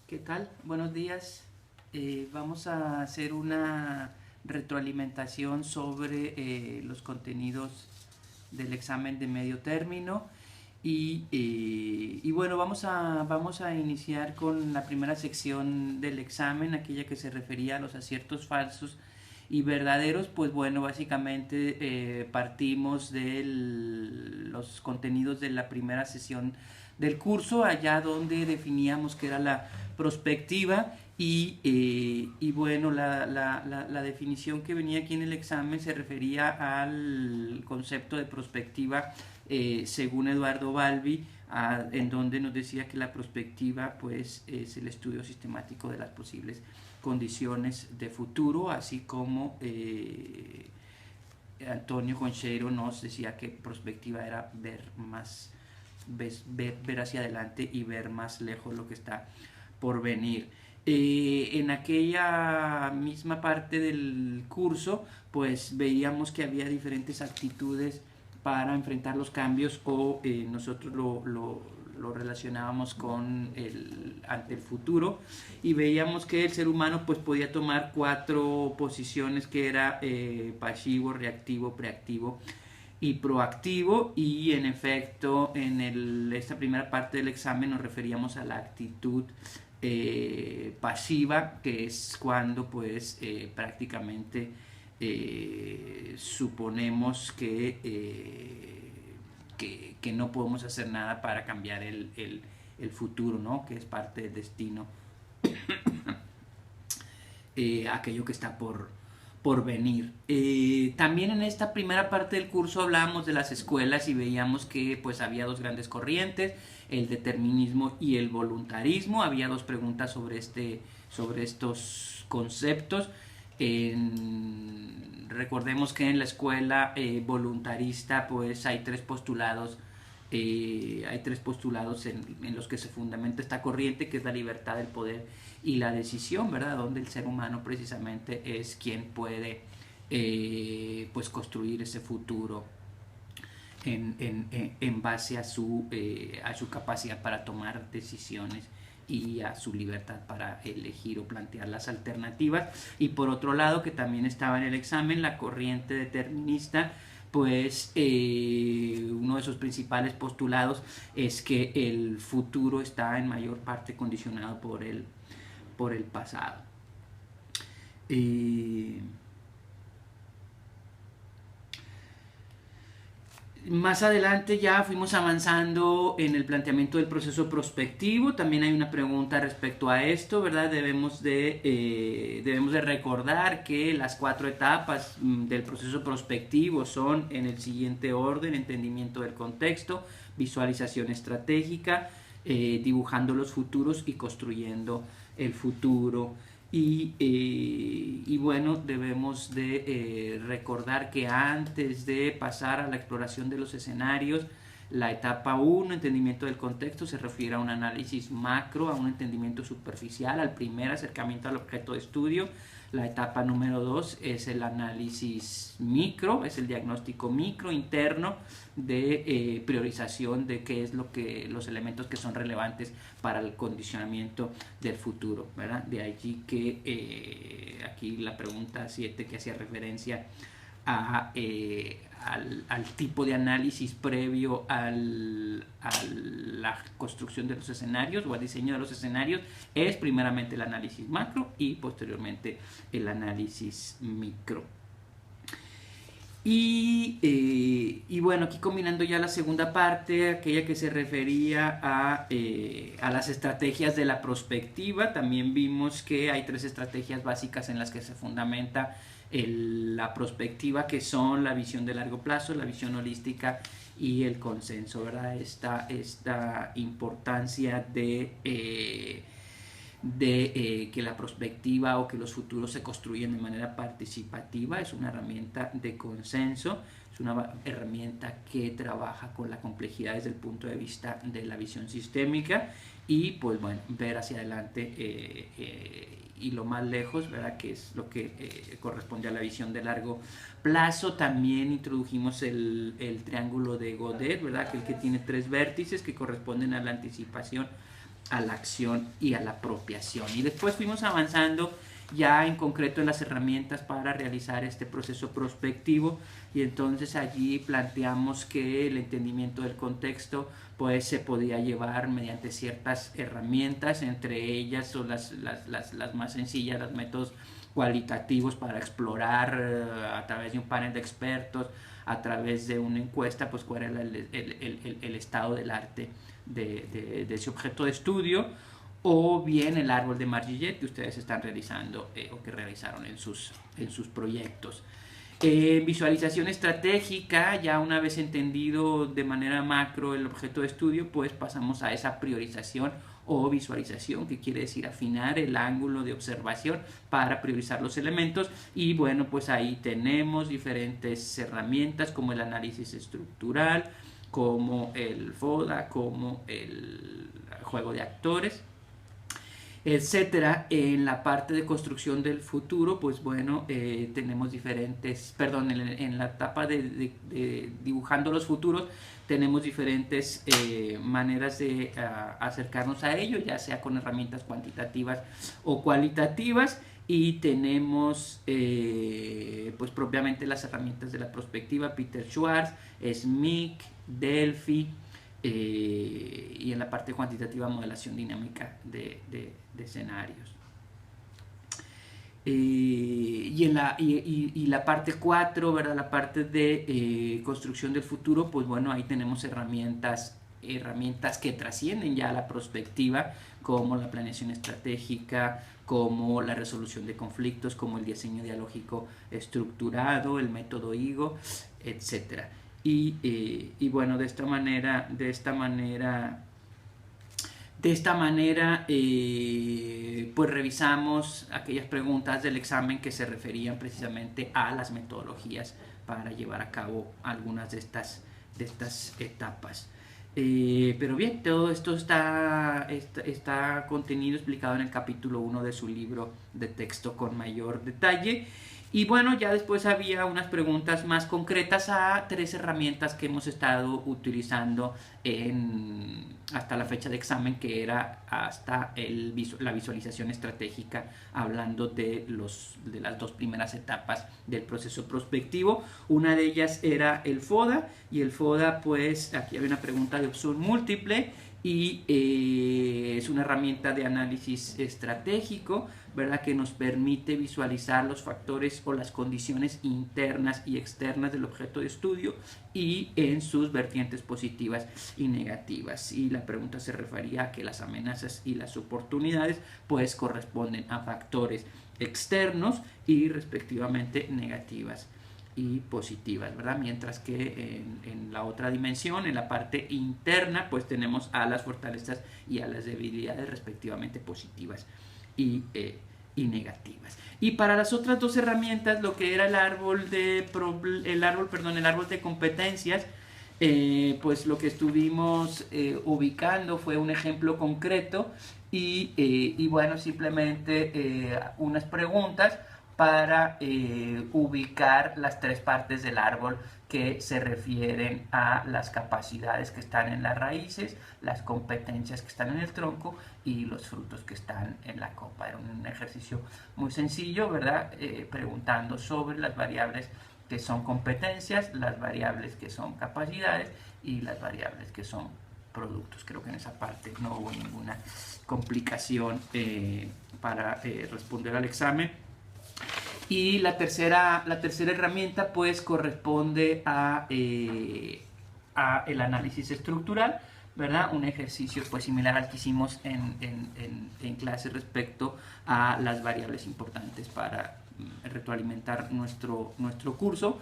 ¿Qué tal? Buenos días. Vamos a hacer una retroalimentación sobre los contenidos del examen de medio término y bueno, vamos a iniciar con la primera sección del examen, aquella que se refería a los aciertos falsos y verdaderos. Pues bueno, básicamente partimos de los contenidos de la primera sesión del curso, allá donde definíamos que era la prospectiva y bueno, la definición que venía aquí en el examen se refería al concepto de prospectiva según Eduardo Balbi, en donde nos decía que la prospectiva pues es el estudio sistemático de las posibles condiciones de futuro, así como Antonio Concheiro nos decía que prospectiva era ver más, ver hacia adelante y ver más lejos lo que está por venir. En aquella misma parte del curso, pues veíamos que había diferentes actitudes para enfrentar los cambios o nosotros lo relacionábamos con ante el futuro y veíamos que el ser humano pues podía tomar cuatro posiciones que era pasivo, reactivo, preactivo y proactivo, y en efecto esta primera parte del examen nos referíamos a la actitud pasiva, que es cuando pues prácticamente suponemos que no podemos hacer nada para cambiar el futuro, ¿no? Que es parte del destino, aquello que está por venir. También en esta primera parte del curso hablábamos de las escuelas y veíamos que pues había dos grandes corrientes, el determinismo y el voluntarismo. Había dos preguntas sobre estos conceptos. Recordemos que en la escuela voluntarista pues hay tres postulados en los que se fundamenta esta corriente, que es la libertad, el poder y la decisión, ¿verdad? Donde el ser humano precisamente es quien puede pues construir ese futuro en base a su capacidad para tomar decisiones y a su libertad para elegir o plantear las alternativas. Y por otro lado, que también estaba en el examen, la corriente determinista, pues uno de sus principales postulados es que el futuro está en mayor parte condicionado por el pasado. Más adelante ya fuimos avanzando en el planteamiento del proceso prospectivo. También hay una pregunta respecto a esto, ¿verdad? Debemos de recordar que las cuatro etapas del proceso prospectivo son en el siguiente orden: entendimiento del contexto, visualización estratégica, dibujando los futuros y construyendo el futuro. Y bueno, debemos de recordar que antes de pasar a la exploración de los escenarios, la etapa 1, entendimiento del contexto, se refiere a un análisis macro, a un entendimiento superficial, al primer acercamiento al objeto de estudio. La etapa número 2 es el análisis micro, es el diagnóstico micro interno de priorización de qué es los elementos que son relevantes para el condicionamiento del futuro, ¿verdad? De allí que aquí la pregunta 7, que hacía referencia al tipo de análisis previo a la construcción de los escenarios o al diseño de los escenarios, es primeramente el análisis macro y posteriormente el análisis micro. Y bueno, aquí combinando ya la segunda parte, aquella que se refería a las estrategias de la prospectiva, también vimos que hay tres estrategias básicas en las que se fundamenta la prospectiva, que son la visión de largo plazo, la visión holística y el consenso, ¿verdad? Esta importancia de que la prospectiva o que los futuros se construyen de manera participativa es una herramienta de consenso, es una herramienta que trabaja con la complejidad desde el punto de vista de la visión sistémica y pues bueno, ver hacia adelante y lo más lejos, ¿verdad? Que es lo que corresponde a la visión de largo plazo. También introdujimos el triángulo de Godet, ¿verdad? Que tiene tres vértices que corresponden a la anticipación, a la acción y a la apropiación. Y después fuimos avanzando ya en concreto en las herramientas para realizar este proceso prospectivo, y entonces allí planteamos que el entendimiento del contexto pues se podía llevar mediante ciertas herramientas, entre ellas son las más sencillas, los métodos cualitativos para explorar a través de un panel de expertos, a través de una encuesta, pues cuál era el estado del arte de ese objeto de estudio, o bien el árbol de Margillet que ustedes están realizando o que realizaron en sus proyectos. Visualización estratégica, ya una vez entendido de manera macro el objeto de estudio, pues pasamos a esa priorización o visualización, que quiere decir afinar el ángulo de observación para priorizar los elementos. Y bueno, pues ahí tenemos diferentes herramientas como el análisis estructural, como el FODA, como el juego de actores, etcétera. En la parte de construcción del futuro, pues bueno, tenemos diferentes, perdón, en la etapa de dibujando los futuros, tenemos diferentes maneras de acercarnos a ello, ya sea con herramientas cuantitativas o cualitativas. Y tenemos pues propiamente las herramientas de la prospectiva, Peter Schwartz, SMIC, Delphi, y en la parte cuantitativa, modelación dinámica de escenarios. Y la parte 4, ¿verdad? La parte de construcción del futuro, pues bueno, ahí tenemos herramientas que trascienden ya la prospectiva, como la planeación estratégica, como la resolución de conflictos, como el diseño dialógico estructurado, el método IGO, etcétera. Y bueno, de esta manera pues revisamos aquellas preguntas del examen que se referían precisamente a las metodologías para llevar a cabo algunas de estas etapas. Pero bien, todo esto está contenido, explicado en el capítulo 1 de su libro de texto con mayor detalle. Y bueno, ya después había unas preguntas más concretas a 3 herramientas que hemos estado utilizando hasta la fecha de examen, que era hasta la visualización estratégica, hablando de las 2 primeras etapas del proceso prospectivo. Una de ellas era el FODA, y el FODA, pues aquí había una pregunta de opción múltiple, y es una herramienta de análisis estratégico, ¿verdad?, que nos permite visualizar los factores o las condiciones internas y externas del objeto de estudio y en sus vertientes positivas y negativas. Y la pregunta se refería a que las amenazas y las oportunidades pues corresponden a factores externos y respectivamente negativas y positivas, ¿verdad? Mientras que en la otra dimensión, en la parte interna, pues tenemos a las fortalezas y a las debilidades respectivamente positivas y negativas. Y para las otras 2 herramientas, lo que era el árbol de competencias, pues lo que estuvimos ubicando fue un ejemplo concreto y bueno, simplemente unas preguntas para ubicar las 3 partes del árbol que se refieren a las capacidades que están en las raíces, las competencias que están en el tronco y los frutos que están en la copa. Era un ejercicio muy sencillo, ¿verdad? Preguntando sobre las variables que son competencias, las variables que son capacidades y las variables que son productos. Creo que en esa parte no hubo ninguna complicación para responder al examen. Y la tercera herramienta pues corresponde a el análisis estructural, ¿verdad? Un ejercicio pues similar al que hicimos en clase respecto a las variables importantes para retroalimentar nuestro curso.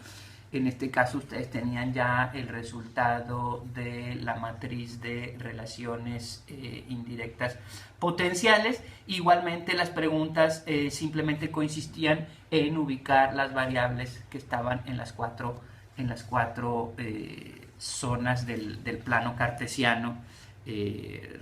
En este caso ustedes tenían ya el resultado de la matriz de relaciones indirectas potenciales. Igualmente las preguntas simplemente consistían en ubicar las variables que estaban en las cuatro zonas del plano cartesiano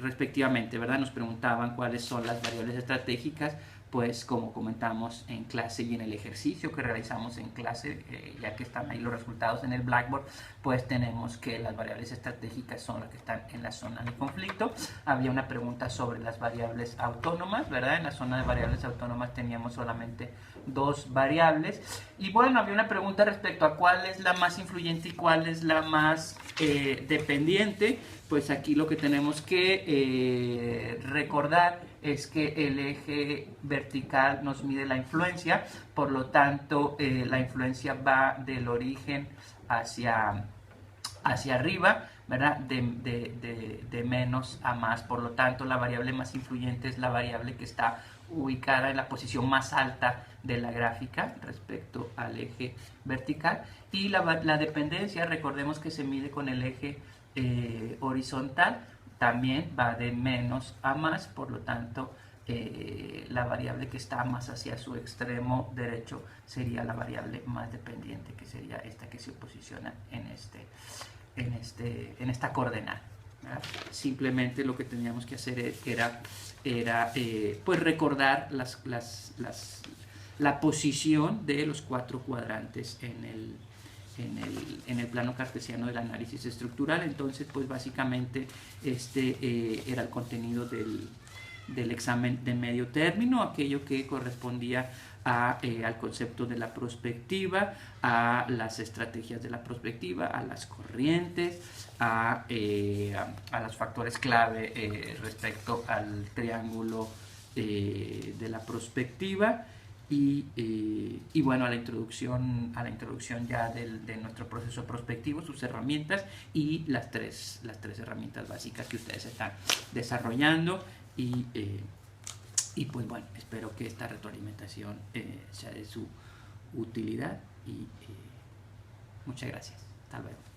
respectivamente, ¿verdad? Nos preguntaban cuáles son las variables estratégicas, pues como comentamos en clase y en el ejercicio que realizamos en clase, ya que están ahí los resultados en el Blackboard, pues tenemos que las variables estratégicas son las que están en la zona de conflicto. Había una pregunta sobre las variables autónomas, ¿verdad? En la zona de variables autónomas teníamos solamente 2 variables. Y bueno, había una pregunta respecto a cuál es la más influyente y cuál es la más dependiente. Pues aquí lo que tenemos que recordar es que el eje vertical nos mide la influencia, por lo tanto la influencia va del origen hacia arriba, ¿verdad? De menos a más. Por lo tanto, la variable más influyente es la variable que está ubicada en la posición más alta de la gráfica respecto al eje vertical. Y la dependencia, recordemos que se mide con el eje horizontal, también va de menos a más, por lo tanto la variable que está más hacia su extremo derecho sería la variable más dependiente, que sería esta que se posiciona en esta coordenada, ¿verdad? Simplemente lo que teníamos que hacer era pues recordar la posición de los 4 cuadrantes en el plano cartesiano del análisis estructural. Entonces, pues básicamente era el contenido del examen de medio término, aquello que correspondía al concepto de la prospectiva, a las estrategias de la prospectiva, a las corrientes, a los factores clave respecto al triángulo de la prospectiva. Y bueno, a la introducción ya de nuestro proceso prospectivo, sus herramientas y las tres herramientas básicas que ustedes están desarrollando. Y pues bueno, espero que esta retroalimentación sea de su utilidad y muchas gracias. Hasta luego.